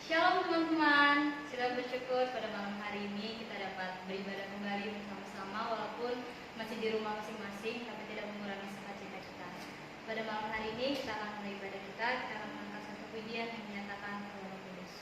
Shalom teman-teman, sudah bersyukur pada malam hari ini kita dapat beribadah kembali bersama-sama walaupun masih di rumah masing-masing, tapi tidak mengurangi sukacita kita. Pada malam hari ini kita akan mulai ibadah kita akan mengangkat satu pujian yang menyatakan Roh Kudus.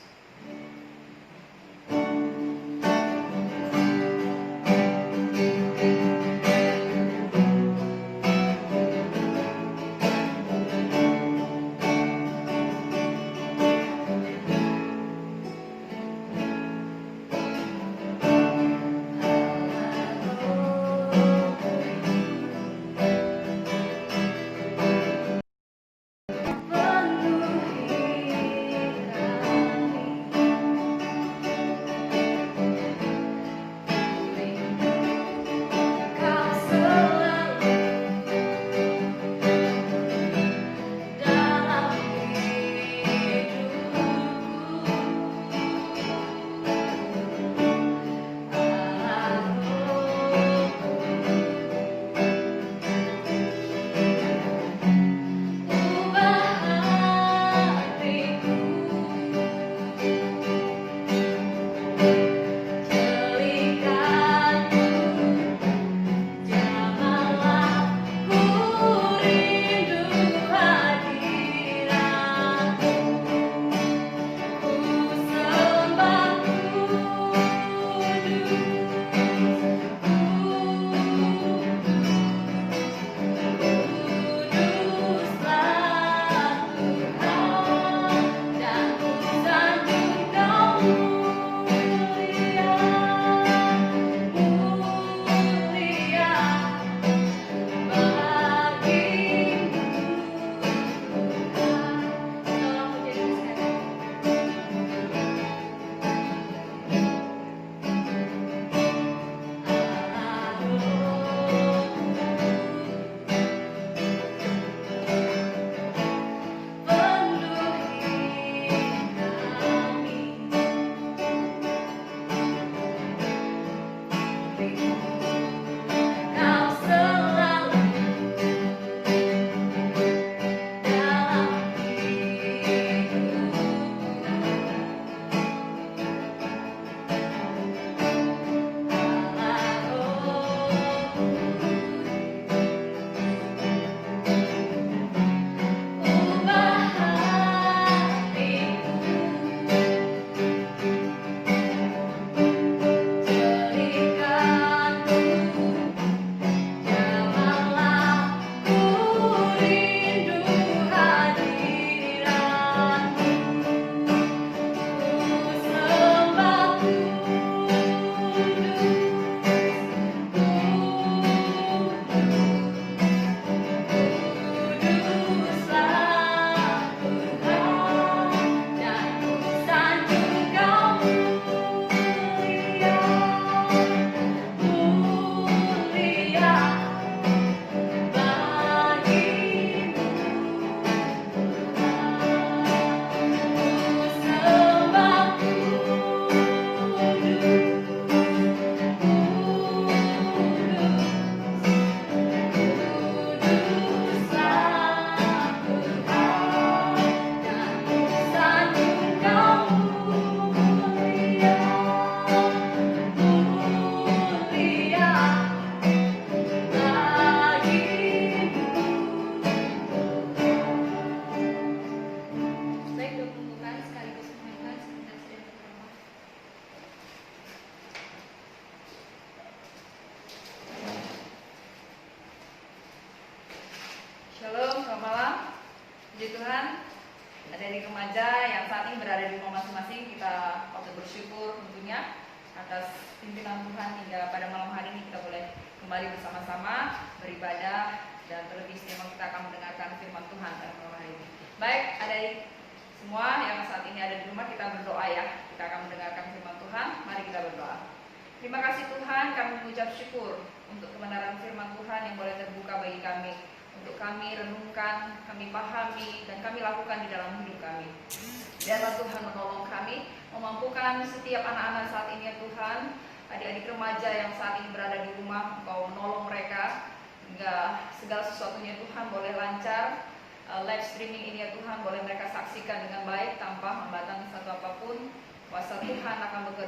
Live streaming ini ya Tuhan, boleh mereka saksikan dengan baik tanpa hambatan satu apapun.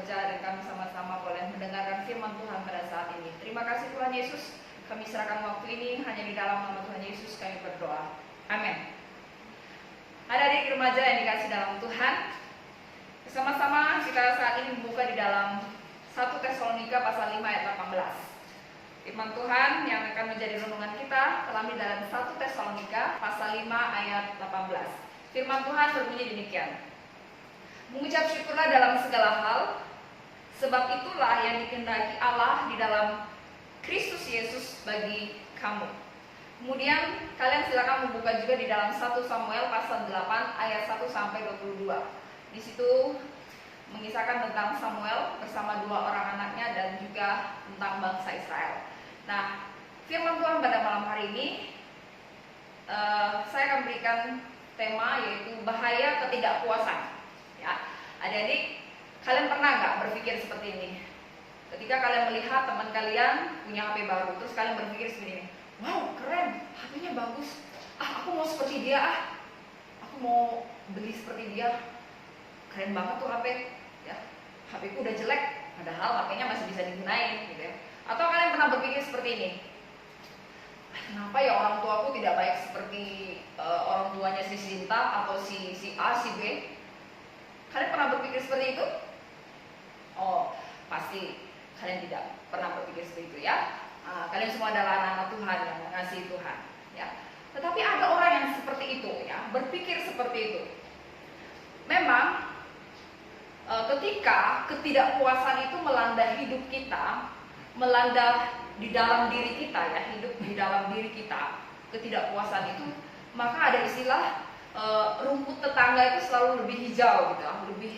membaca dan kami sama-sama boleh mendengarkan firman Tuhan pada saat ini. Terima kasih Tuhan Yesus, kami serahkan waktu ini hanya di dalam nama Tuhan Yesus kami berdoa. Amin. Adik-adik remaja yang dikasih dalam Tuhan, bersama-sama kita saat ini membuka di dalam 1 Tesalonika pasal 5 ayat 18. Firman Tuhan yang akan menjadi renungan kita terlambat dalam 1 Tesalonika pasal 5 ayat 18. Firman Tuhan berbunyi demikian. Mengucap syukurlah dalam segala hal, sebab itulah yang dikehendaki Allah di dalam Kristus Yesus bagi kamu. Kemudian kalian silakan membuka juga di dalam 1 Samuel pasal 8 ayat 1 sampai 22. Di situ mengisahkan tentang Samuel bersama 2 orang anaknya dan juga tentang bangsa Israel. Nah, firman Tuhan pada malam hari ini saya akan berikan tema yaitu bahaya ketidakpuasan. Ya, adik-adik, kalian pernah nggak berpikir seperti ini? Ketika kalian melihat teman kalian punya HP baru, terus kalian berpikir seperti ini, wow keren, HP-nya bagus, aku mau seperti dia, aku mau beli seperti dia, keren banget tuh HP, ya, HP-ku udah jelek, padahal HP-nya masih bisa digunain, gitu ya. Atau kalian pernah berpikir seperti ini, kenapa ya orang tuaku tidak baik seperti orang tuanya si Sinta atau si A, si B? Kalian pernah berpikir seperti itu? Oh, pasti kalian tidak pernah berpikir seperti itu ya. Kalian semua adalah anak-anak Tuhan yang mengasihi Tuhan ya. Tetapi ada orang yang seperti itu ya, berpikir seperti itu. Memang ketika ketidakpuasan itu melanda hidup kita, melanda di dalam diri kita ya, hidup di dalam diri kita, ketidakpuasan itu, maka ada istilah rumput tetangga itu selalu lebih hijau gitu, lebih,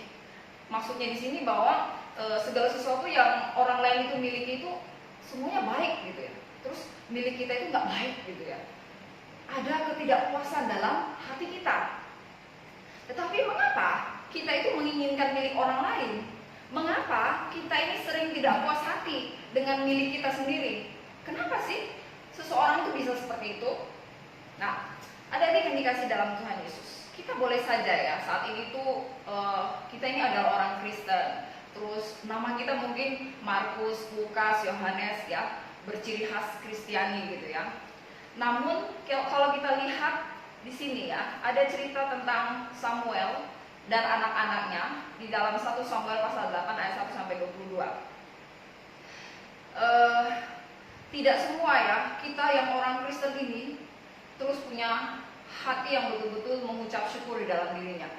maksudnya di sini bahwa segala sesuatu yang orang lain itu miliki itu semuanya baik gitu ya, terus milik kita itu nggak baik gitu ya. Ada ketidakpuasan dalam hati kita. Tetapi mengapa kita itu menginginkan milik orang lain? Mengapa kita ini sering tidak puas hati dengan milik kita sendiri? Kenapa sih seseorang itu bisa seperti itu? Nah, adik-adik yang dikasih dalam Tuhan Yesus, kita boleh saja ya saat ini tuh kita ini adalah orang Kristen. Terus nama kita mungkin Markus, Lukas, Yohanes ya, berciri khas Kristiani gitu ya. Namun kalau kita lihat di sini ya, ada cerita tentang Samuel dan anak-anaknya di dalam 1 Samuel pasal 8 ayat 1 sampai 22. Tidak semua ya kita yang orang Kristen ini terus punya hati yang betul-betul mengucap syukur di dalam dirinya.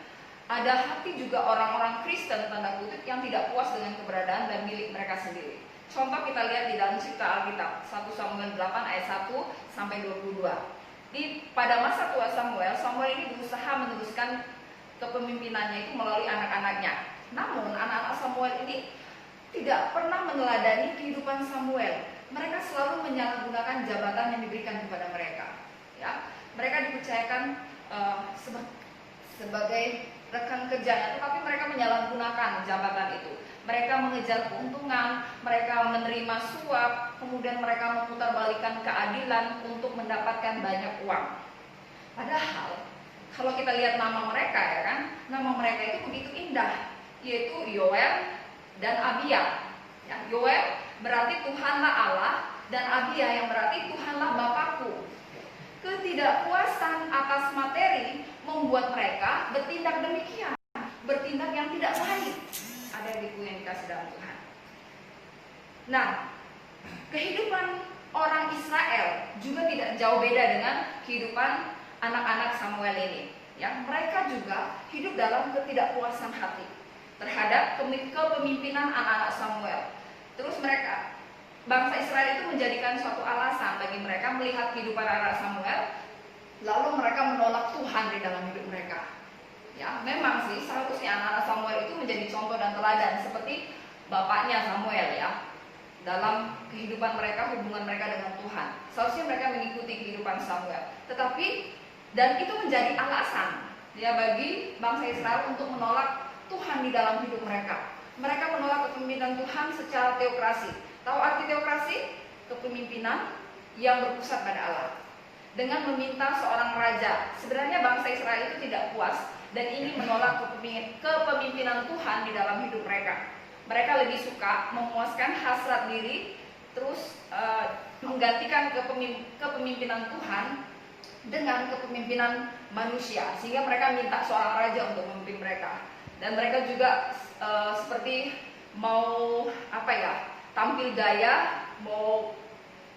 Ada hati juga orang-orang Kristen tanda kutip yang tidak puas dengan keberadaan dan milik mereka sendiri. Contoh kita lihat di dalam Cipta Alkitab 1 Samuel 8 ayat 1 sampai 22. Pada masa tua Samuel ini berusaha meneruskan kepemimpinannya itu melalui anak-anaknya. Namun anak-anak Samuel ini tidak pernah meneladani kehidupan Samuel. Mereka selalu menyalahgunakan jabatan yang diberikan kepada mereka. Ya, mereka dipercayakan sebagai rekan kerjanya, tetapi mereka menyalahgunakan jabatan itu. Mereka mengejar keuntungan, mereka menerima suap, kemudian mereka memutarbalikkan keadilan untuk mendapatkan banyak uang. Padahal kalau kita lihat nama mereka ya kan, nama mereka itu begitu indah, yaitu Yoel dan Abia. Ya, Yoel berarti Tuhanlah Allah dan Abia yang berarti Tuhanlah Bapakku. Ketidakpuasan atas materi membuat mereka bertindak demikian, bertindak yang tidak baik. Ada ibu yang dikasih dalam Tuhan. Nah, kehidupan orang Israel juga tidak jauh beda dengan kehidupan anak-anak Samuel ini. Ya, mereka juga hidup dalam ketidakpuasan hati terhadap kepemimpinan anak-anak Samuel. Terus bangsa Israel itu menjadikan suatu alasan bagi mereka melihat kehidupan anak Samuel, lalu mereka menolak Tuhan di dalam hidup mereka. Ya, memang sih seharusnya anak-anak Samuel itu menjadi contoh dan teladan seperti bapaknya Samuel ya. Dalam kehidupan mereka, hubungan mereka dengan Tuhan, seharusnya mereka mengikuti kehidupan Samuel. Tetapi dan itu menjadi alasan ya bagi bangsa Israel untuk menolak Tuhan di dalam hidup mereka. Mereka menolak kepemimpinan Tuhan secara teokrasi. Tahu arti teokrasi? Kepemimpinan yang berpusat pada Allah. Dengan meminta seorang raja. Sebenarnya bangsa Israel itu tidak puas dan ingin menolak kepemimpinan Tuhan di dalam hidup mereka. Mereka lebih suka memuaskan hasrat diri, terus menggantikan kepemimpinan Tuhan dengan kepemimpinan manusia, sehingga mereka minta seorang raja untuk memimpin mereka. Dan mereka juga seperti mau tampil gaya, mau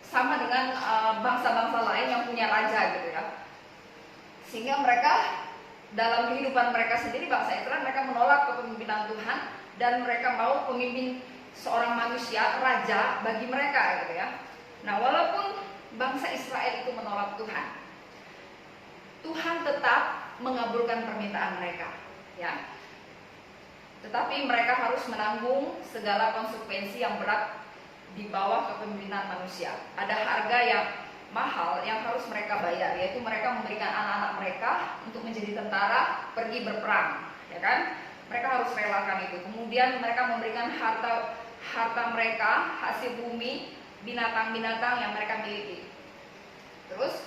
sama dengan bangsa-bangsa lain yang punya raja gitu ya. Sehingga mereka dalam kehidupan mereka sendiri, bangsa Israel, mereka menolak kepemimpinan Tuhan dan mereka mau pemimpin seorang manusia, raja bagi mereka gitu ya. Nah, walaupun bangsa Israel itu menolak Tuhan, Tuhan tetap mengabulkan permintaan mereka ya. Tetapi mereka harus menanggung segala konsekuensi yang berat di bawah kepemimpinan manusia. Ada harga yang mahal yang harus mereka bayar, yaitu mereka memberikan anak-anak mereka untuk menjadi tentara pergi berperang, ya kan? Mereka harus relakan itu. Kemudian mereka memberikan harta mereka, hasil bumi, binatang-binatang yang mereka miliki. Terus,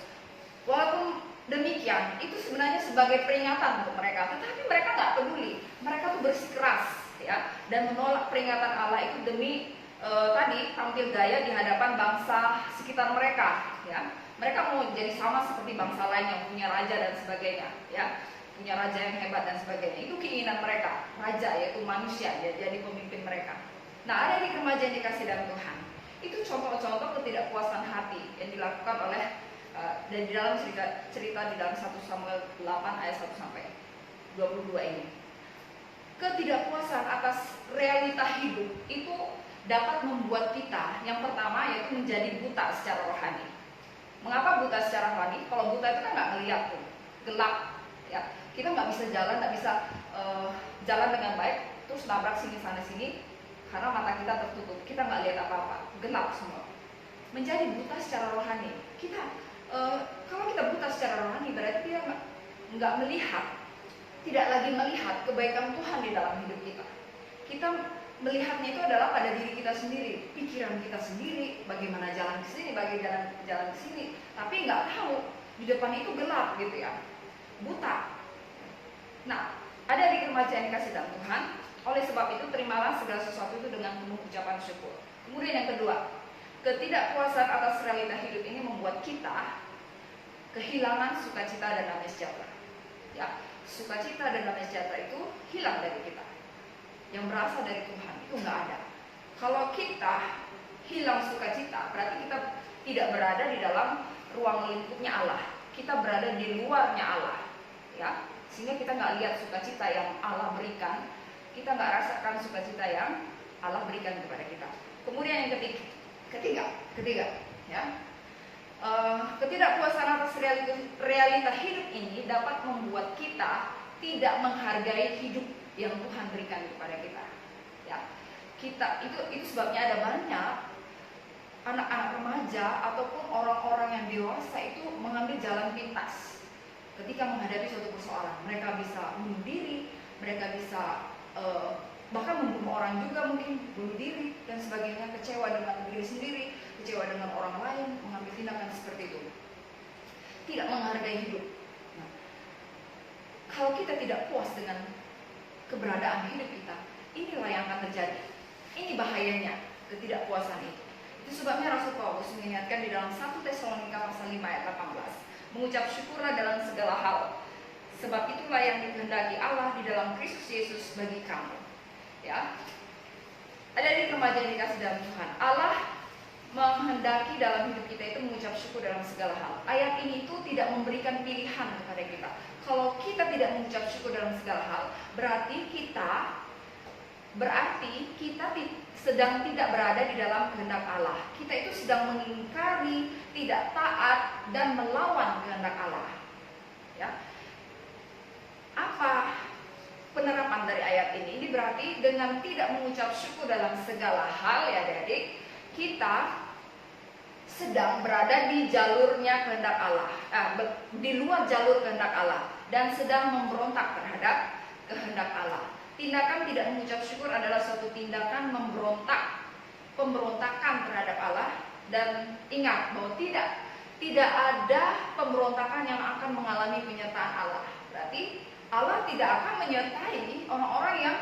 walaupun demikian, itu sebenarnya sebagai peringatan untuk mereka, tetapi mereka nggak peduli. Mereka tuh bersikeras, ya, dan menolak peringatan Allah itu demi tadi tampil gaya di hadapan bangsa sekitar mereka, ya. Mereka mau jadi sama seperti bangsa lain yang punya raja dan sebagainya, ya, punya raja yang hebat dan sebagainya. Itu keinginan mereka, raja yaitu manusia ya, jadi pemimpin mereka. Nah, ada di remaja yang dikasih dalam Tuhan. Itu contoh-contoh ketidakpuasan hati yang dilakukan oleh dan di dalam cerita di dalam 1 Samuel 8 ayat 1 sampai 22 ini. Ketidakpuasan atas realita hidup itu dapat membuat kita, yang pertama yaitu menjadi buta secara rohani. Mengapa buta secara rohani? Kalau buta itu kan nggak ngeliat tuh, gelap, ya. Kita nggak bisa jalan, nggak bisa jalan dengan baik, terus nabrak sini sana sini, karena mata kita tertutup, kita nggak lihat apa-apa, gelap semua. Menjadi buta secara rohani. Kalau kita buta secara rohani berarti dia nggak melihat, tidak lagi melihat kebaikan Tuhan di dalam hidup kita. Kita melihatnya itu adalah pada diri kita sendiri, pikiran kita sendiri, bagaimana jalan ke sini, bagaimana jalan ke sini, tapi nggak tahu di depan itu gelap gitu ya, buta. Nah, ada di remaja yang dikasih dalam Tuhan. Oleh sebab itu terimalah segala sesuatu itu dengan penuh ucapan syukur. Kemudian yang kedua, ketidakpuasan atas realita hidup ini membuat kita kehilangan sukacita dan damai sejahtera. Ya, sukacita dan damai sejahtera itu hilang dari kita. Yang berasal dari Tuhan itu nggak ada. Kalau kita hilang sukacita, berarti kita tidak berada di dalam ruang lingkupnya Allah. Kita berada di luarnya Allah, ya. Sehingga kita nggak lihat sukacita yang Allah berikan. Kita nggak rasakan sukacita yang Allah berikan kepada kita. Kemudian yang ketiga, ya. Ketidakpuasan atas realita hidup ini dapat membuat kita tidak menghargai hidup yang Tuhan berikan kepada kita, ya. Itu sebabnya ada banyak anak-anak remaja ataupun orang-orang yang dewasa itu mengambil jalan pintas ketika menghadapi suatu persoalan. Mereka bisa bunuh diri, mereka bisa bahkan membunuh orang juga, mungkin bunuh diri dan sebagainya, kecewa dengan diri sendiri, kecewa dengan orang lain, mengambil tindakan seperti itu, tidak menghargai hidup. Nah, kalau kita tidak puas dengan keberadaan hidup kita, inilah yang akan terjadi. Ini bahayanya ketidakpuasan itu. Itu sebabnya Rasul Paulus mengingatkan di dalam 1 Tesalonika pasal 5 ayat 18, mengucap syukurlah dalam segala hal, sebab itulah yang dikehendaki Allah di dalam Kristus Yesus bagi kamu. Ya, ada di remaja yang dikasih dalam Tuhan. Allah menghendaki dalam hidup kita itu mengucap syukur dalam segala hal. Ayat ini itu tidak memberikan pilihan kepada kita. Kalau kita tidak mengucap syukur dalam segala hal, berarti kita sedang tidak berada di dalam kehendak Allah. Kita itu sedang mengingkari, tidak taat, dan melawan kehendak Allah. Ya. Apa penerapan dari ayat ini? Ini berarti dengan tidak mengucap syukur dalam segala hal, ya adik-adik, kita sedang berada di jalurnya kehendak Allah, di luar jalur kehendak Allah, dan sedang memberontak terhadap kehendak Allah. Tindakan tidak mengucap syukur adalah suatu tindakan pemberontakan terhadap Allah. Dan ingat bahwa tidak ada pemberontakan yang akan mengalami penyertaan Allah. Berarti Allah tidak akan menyertai orang-orang yang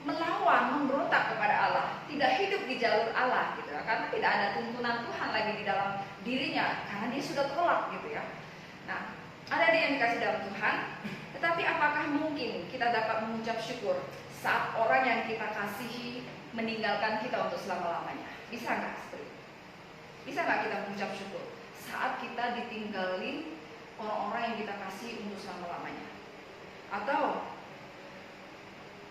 melawan melawan, memberontak kepada Allah, tidak hidup di jalur Allah gitu ya, karena tidak ada tuntunan Tuhan lagi di dalam dirinya, karena dia sudah tolak gitu ya. Nah, ada dia yang dikasih dalam Tuhan, tetapi apakah mungkin kita dapat mengucap syukur saat orang yang kita kasihi meninggalkan kita untuk selama-lamanya? Bisa nggak seperti itu? Bisa nggak kita mengucap syukur saat kita ditinggalin orang-orang yang kita kasih untuk selama-lamanya? Atau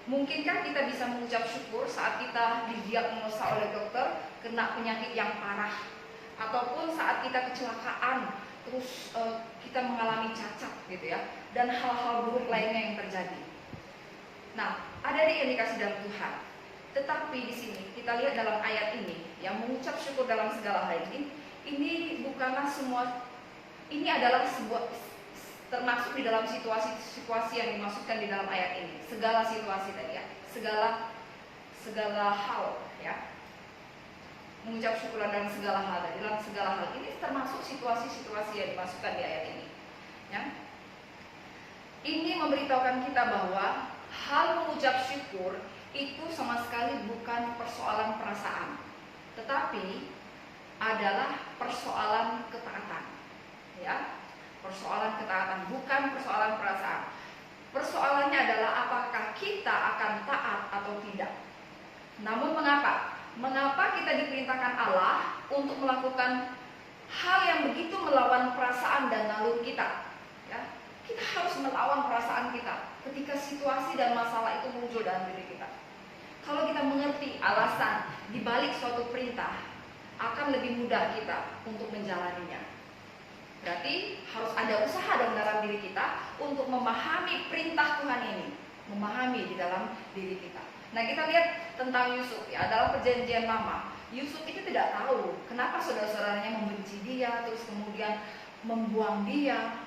mungkinkah kita bisa mengucap syukur saat kita didiagnosa oleh dokter kena penyakit yang parah, ataupun saat kita kecelakaan terus kita mengalami cacat gitu ya, dan hal-hal buruk lainnya yang terjadi. Nah, ada yang dikasih dalam Tuhan. Tetapi di sini kita lihat dalam ayat ini, yang mengucap syukur dalam segala hal ini bukanlah semua, ini adalah sebuah termasuk di dalam situasi yang dimaksudkan di dalam ayat ini. Segala situasi tadi ya, segala hal ya. Mengucap syukur dalam segala hal, dalam segala hal ini termasuk situasi-situasi yang dimasukkan di ayat ini. Ya. Ini memberitahukan kita bahwa hal mengucap syukur itu sama sekali bukan persoalan perasaan, tetapi adalah persoalan ketaatan. Ya, persoalan ketaatan, bukan persoalan perasaan. Persoalannya adalah apakah kita akan taat atau tidak. Namun mengapa? Mengapa kita diperintahkan Allah untuk melakukan hal yang begitu melawan perasaan dan naluri kita? Ya, kita harus melawan perasaan kita ketika situasi dan masalah itu muncul dalam diri kita. Kalau kita mengerti alasan di balik suatu perintah, akan lebih mudah kita untuk menjalaninya. Berarti harus ada usaha dalam diri kita untuk memahami perintah Tuhan ini, memahami di dalam diri kita. Nah, kita lihat tentang Yusuf ya, dalam perjanjian lama. Yusuf itu tidak tahu kenapa saudara-saudaranya membenci dia, terus kemudian membuang dia,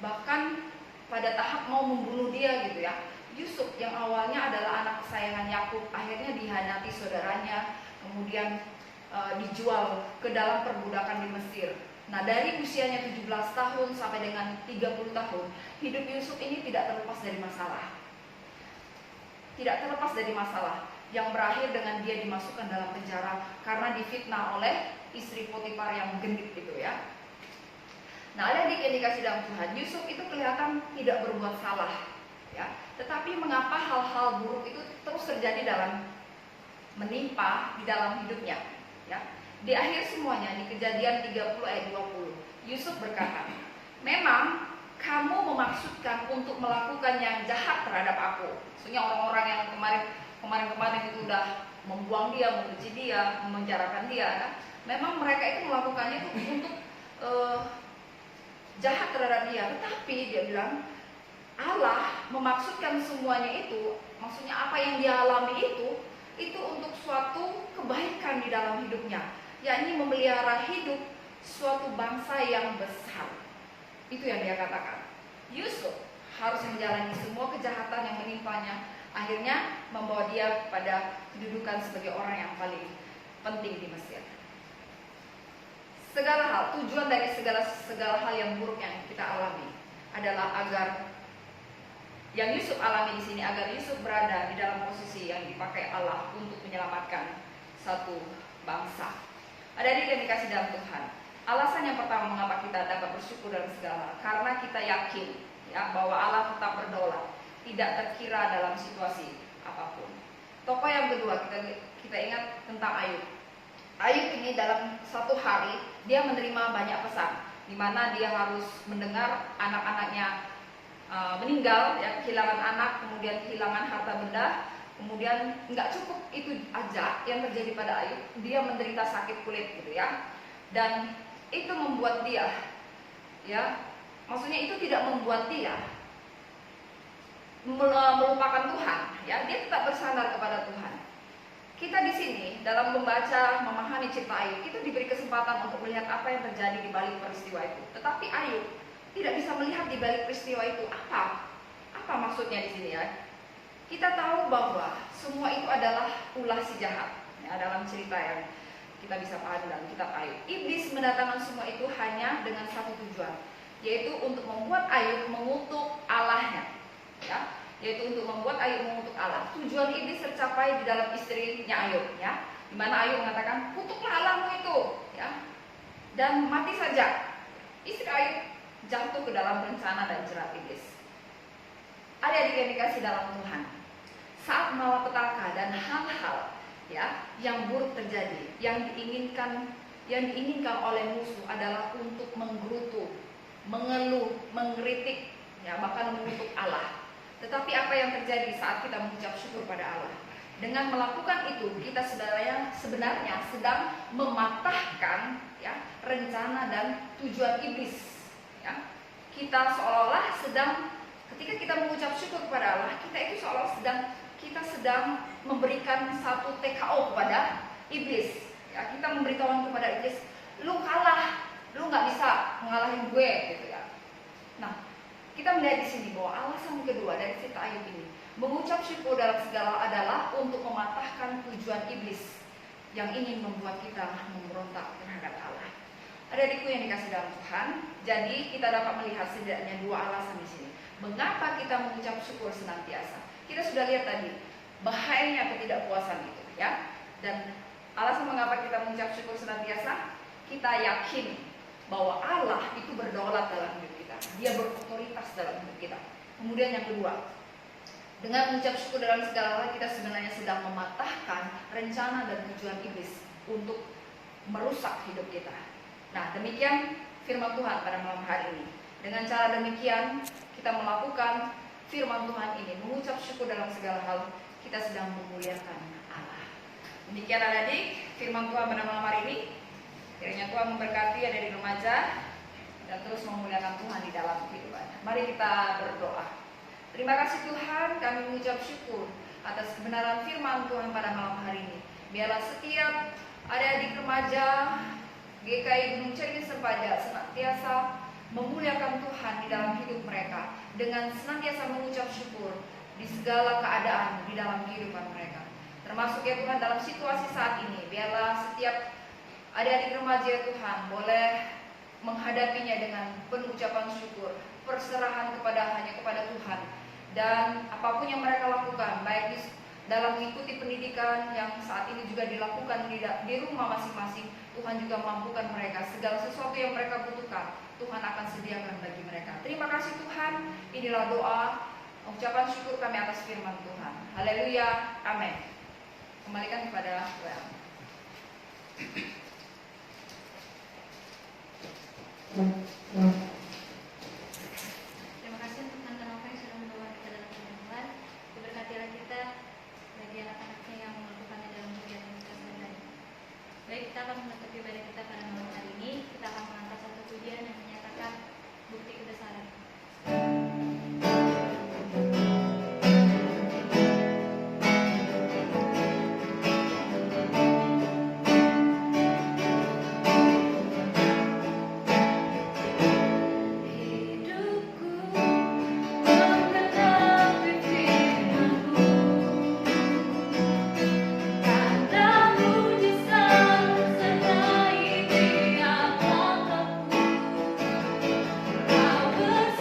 bahkan pada tahap mau membunuh dia gitu ya. Yusuf yang awalnya adalah anak kesayangan Yakub, akhirnya dihianati saudaranya, kemudian dijual ke dalam perbudakan di Mesir. Nah, dari usianya 17 tahun sampai dengan 30 tahun, hidup Yusuf ini tidak terlepas dari masalah. Tidak terlepas dari masalah yang berakhir dengan dia dimasukkan dalam penjara karena difitnah oleh istri Potifar yang genit itu ya. Nah, ada yang dikasih dalam Tuhan, Yusuf itu kelihatan tidak berbuat salah ya. Tetapi mengapa hal-hal buruk itu terus terjadi menimpa di dalam hidupnya ya. Di akhir semuanya, di Kejadian 30 ayat 20, Yusuf berkata, "Memang kamu memaksudkan untuk melakukan yang jahat terhadap aku." Maksudnya orang-orang yang kemarin itu udah membuang dia, membenci dia, memenjarakan dia kan? Memang mereka itu melakukannya itu untuk jahat terhadap dia. Tetapi dia bilang, Allah memaksudkan semuanya itu, maksudnya apa yang dia alami itu untuk suatu kebaikan di dalam hidupnya, yakni memelihara hidup suatu bangsa yang besar. Itu yang dia katakan. Yusuf harus menjalani semua kejahatan yang menimpanya, akhirnya membawa dia pada kedudukan sebagai orang yang paling penting di Mesir. Segala hal, tujuan dari segala hal yang buruk yang kita alami adalah agar yang Yusuf alami di sini, agar Yusuf berada di dalam posisi yang dipakai Allah untuk menyelamatkan satu bangsa. Ada yang dikasih dalam Tuhan. Alasan yang pertama mengapa kita dapat bersyukur dalam segala hal, karena kita yakin ya bahwa Allah tetap berdaulat, tidak terkira dalam situasi apapun. Tokoh yang kedua kita ingat tentang Ayub. Ayub ini dalam satu hari dia menerima banyak pesan, di mana dia harus mendengar anak-anaknya meninggal, ya, kehilangan anak, kemudian kehilangan harta benda, kemudian nggak cukup itu aja yang terjadi pada Ayub, dia menderita sakit kulit gitu ya, dan itu membuat dia, ya, maksudnya itu tidak membuat dia melupakan Tuhan, ya, dia tetap bersandar kepada Tuhan. Kita di sini dalam membaca, memahami cerita Ayub, kita diberi kesempatan untuk melihat apa yang terjadi di balik peristiwa itu. Tetapi Ayub tidak bisa melihat di balik peristiwa itu apa maksudnya di sini ya. Kita tahu bahwa semua itu adalah ulah si jahat ya, dalam cerita yang kita bisa pahami dalam kitab Ayub. Iblis mendatangkan semua itu hanya dengan satu tujuan, yaitu untuk membuat Ayub mengutuk Allahnya. Ya, yaitu untuk membuat Ayub mengutuk Allah. Tujuan iblis tercapai di dalam istrinya Ayub, ya, di mana Ayub mengatakan, kutuklah Allahmu itu, ya, dan mati saja. Istri Ayub jatuh ke dalam rencana dan jerat iblis. Adik-adik yang dikasih dalam Tuhan, saat malapetaka dan hal-hal, ya, yang buruk terjadi, yang diinginkan oleh musuh adalah untuk menggerutu, mengeluh, mengkritik, ya, bahkan mengutuk Allah. Tetapi apa yang terjadi saat kita mengucap syukur pada Allah? Dengan melakukan itu, kita sebenarnya sedang mematahkan, ya, rencana dan tujuan iblis, ya. Kita seolah-olah ketika kita mengucap syukur kepada Allah, kita itu seolah sedang memberikan satu TKO kepada iblis, ya. Kita memberitahukan kepada iblis, lu kalah, lu nggak bisa mengalahin gue, gitu, ya. Nah, kita melihat di sini bahwa alasan kedua dari cerita Ayub ini, mengucap syukur dalam segala adalah untuk mematahkan tujuan iblis yang ingin membuat kita memberontak terhadap Allah. Adik-adikku yang dikasih dalam Tuhan, jadi kita dapat melihat setidaknya dua alasan di sini. Mengapa kita mengucap syukur senantiasa? Kita sudah lihat tadi bahayanya ketidakpuasan itu, ya. Dan alasan mengapa kita mengucap syukur senantiasa, kita yakin bahwa Allah itu berdaulat dalam hidup kita. Dia berotoritas dalam hidup kita. Kemudian yang kedua, dengan mengucap syukur dalam segala hal, kita sebenarnya sedang mematahkan rencana dan tujuan iblis untuk merusak hidup kita. Nah, demikian firman Tuhan pada malam hari ini. Dengan cara demikian, kita melakukan firman Tuhan ini, mengucap syukur dalam segala hal, kita sedang memuliakan Allah. Demikian adik-adik, firman Tuhan pada malam hari ini. Kiranya Tuhan memberkati adik-adik remaja dan terus memuliakan Tuhan di dalam kehidupannya. Mari kita berdoa. Terima kasih Tuhan, kami mengucap syukur atas kebenaran firman Tuhan pada malam hari ini. Biarlah setiap adik-adik remaja GKI Gunung Cermin Sempaja senantiasa memuliakan Tuhan di dalam hidup mereka, dengan senantiasa mengucap syukur di segala keadaan di dalam kehidupan mereka. Termasuk ya Tuhan dalam situasi saat ini, biarlah setiap adik-adik remaja ya Tuhan boleh menghadapinya dengan penuh ucapan syukur, perserahan hanya kepada Tuhan. Dan apapun yang mereka lakukan, baik dalam mengikuti pendidikan yang saat ini juga dilakukan di rumah masing-masing, Tuhan juga mampukan mereka. Segala sesuatu yang mereka butuhkan, Tuhan akan sediakan bagi mereka. Terima kasih Tuhan, inilah doa, ucapan syukur kami atas firman Tuhan. Haleluya, amin. Kembalikan kepada Tuhan. Terima kasih untuk Tante Nova yang sudah membawa kita dalam Tuhan. Diberkatilah kita bagi anak-anaknya yang melakukannya dalam kegiatan kita sehari-hari. Baik, kita akan menutup ibadah kita pada malam hari ini. Kita akan mengangkat satu pujian yang menyatakan bukti kebesaran. Kau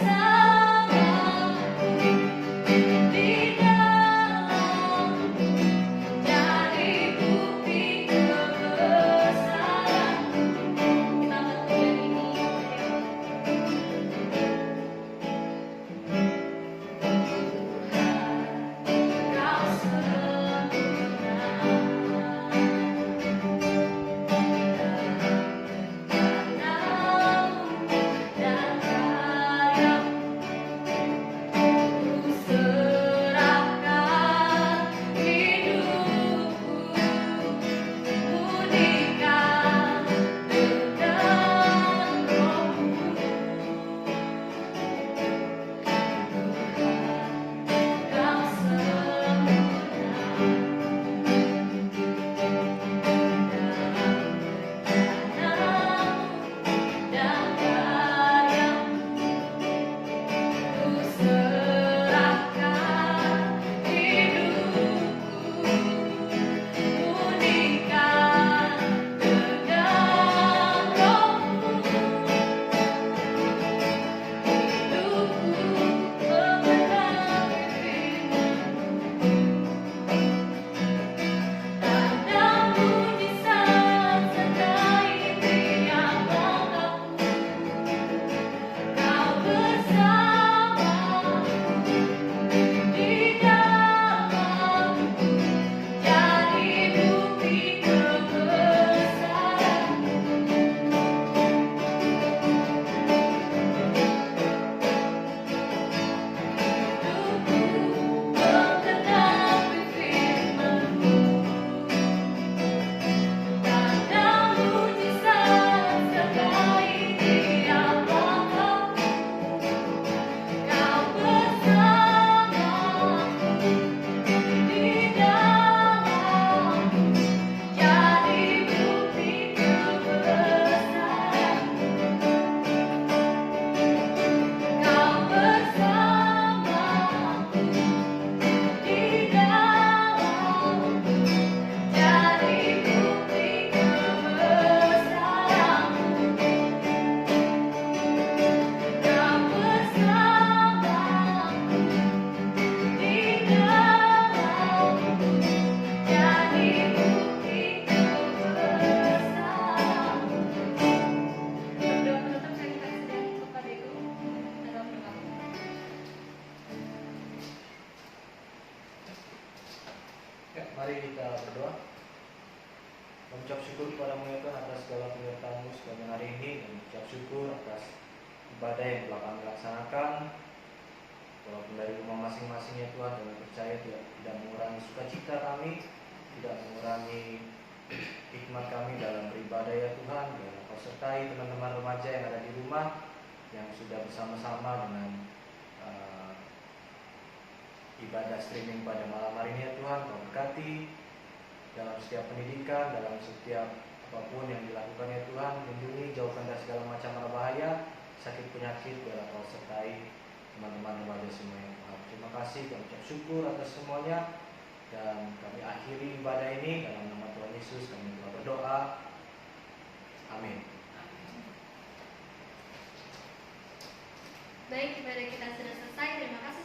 Mari kita berdoa. Mengucap syukur kepadamu ya Tuhan atas segala penyertaan-Mu sepanjang hari ini, dan mengucap syukur atas ibadah yang telah kami laksanakan. Walaupun dari rumah masing-masing ya Tuhan, kami percaya tidak mengurangi sukacita kami, tidak mengurangi hikmat kami dalam beribadah ya Tuhan. Dan Kau sertai teman-teman remaja yang ada di rumah, yang sudah bersama-sama dengan ibadah streaming pada malam hari ini ya Tuhan. Kau berkati dalam setiap pendidikan, dalam setiap apapun yang dilakukan ya Tuhan. Lindungi, jauhkan dari segala macam mara bahaya, sakit penyakit, biarlah Kau sertai teman-teman remaja semua ya Tuhan. Terima kasih, kami ucap syukur atas semuanya, dan kami akhiri ibadah ini dalam nama Tuhan Yesus kami telah berdoa. Amin. Baik, ibadah kita sudah selesai. Terima kasih